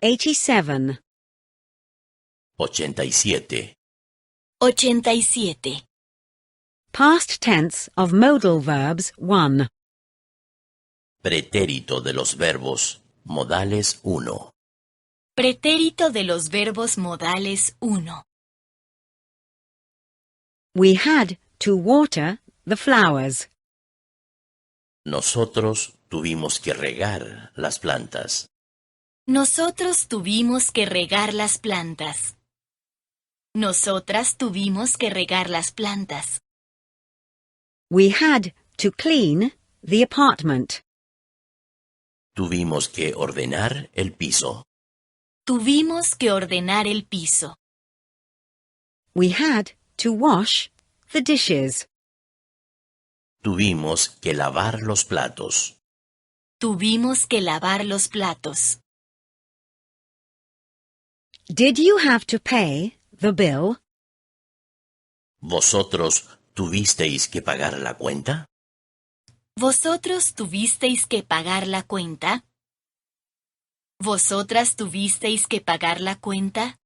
87. 87. 87. Past tense of modal verbs 1. Pretérito de los verbos modales 1. Pretérito de los verbos modales 1. We had to water the flowers. Nosotros tuvimos que regar las plantas. Nosotros tuvimos que regar las plantas. Nosotras tuvimos que regar las plantas. We had to clean the apartment. Tuvimos que ordenar el piso. Tuvimos que ordenar el piso. We had to wash the dishes. Tuvimos que lavar los platos. Tuvimos que lavar los platos. Did you have to pay the bill? ¿Vosotros tuvisteis que pagar la cuenta? ¿Vosotros tuvisteis que pagar la cuenta? ¿Vosotras tuvisteis que pagar la cuenta?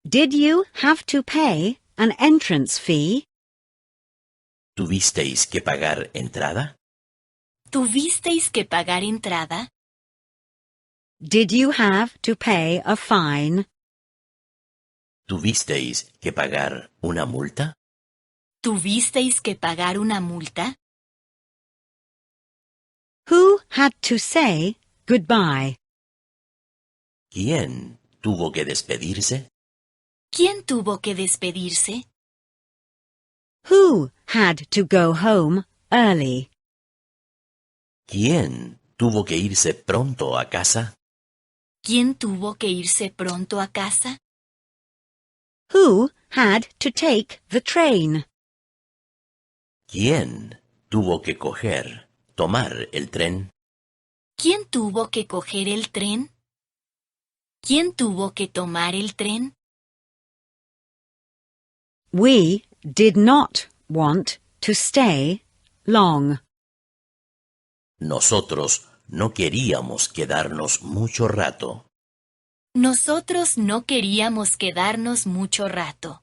Did you have to pay an entrance fee? ¿Tuvisteis que pagar entrada? ¿Tuvisteis que pagar entrada? Did you have to pay a fine? ¿Tuvisteis que pagar una multa? ¿Tuvisteis que pagar una multa? Who had to say goodbye? ¿Quién tuvo que despedirse? ¿Quién tuvo que despedirse? Who had to go home early? ¿Quién tuvo que irse pronto a casa? ¿Quién tuvo que irse pronto a casa? Who had to take the train? ¿Quién tuvo que tomar el tren? ¿Quién tuvo que coger el tren? ¿Quién tuvo que tomar el tren? We did not want to stay long. Nosotros no queríamos quedarnos mucho rato. Nosotros no queríamos quedarnos mucho rato.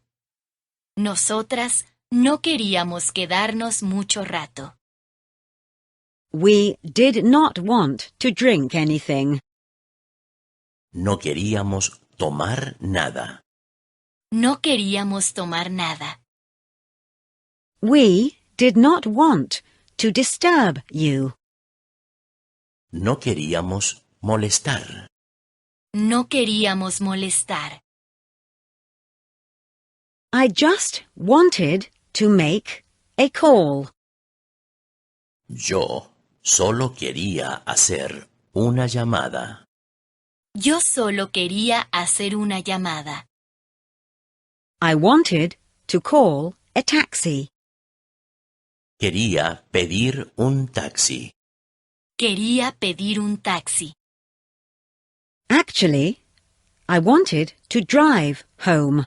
Nosotras no queríamos quedarnos mucho rato. We did not want to drink anything. No queríamos tomar nada. No queríamos tomar nada. We did not want to disturb you. No queríamos molestar. No queríamos molestar. I just wanted to make a call. Yo solo quería hacer una llamada. Yo solo quería hacer una llamada. I wanted to call a taxi. Quería pedir un taxi. Quería pedir un taxi. Actually, I wanted to drive home.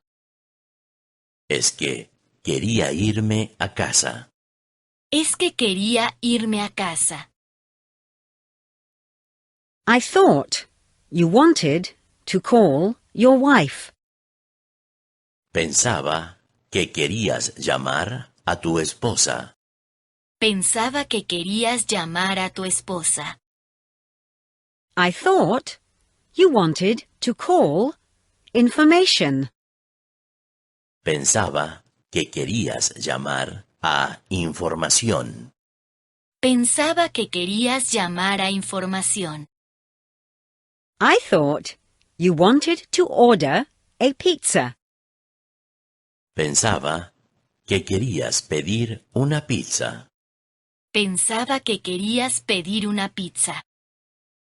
Es que quería irme a casa. Es que quería irme a casa. I thought you wanted to call your wife. Pensaba que querías llamar a tu esposa. Pensaba que querías llamar a tu esposa. I thought you wanted to call information. Pensaba que querías llamar a información. Pensaba que querías llamar a información. I thought you wanted to order a pizza. Pensaba que querías pedir una pizza. Pensaba que querías pedir una pizza.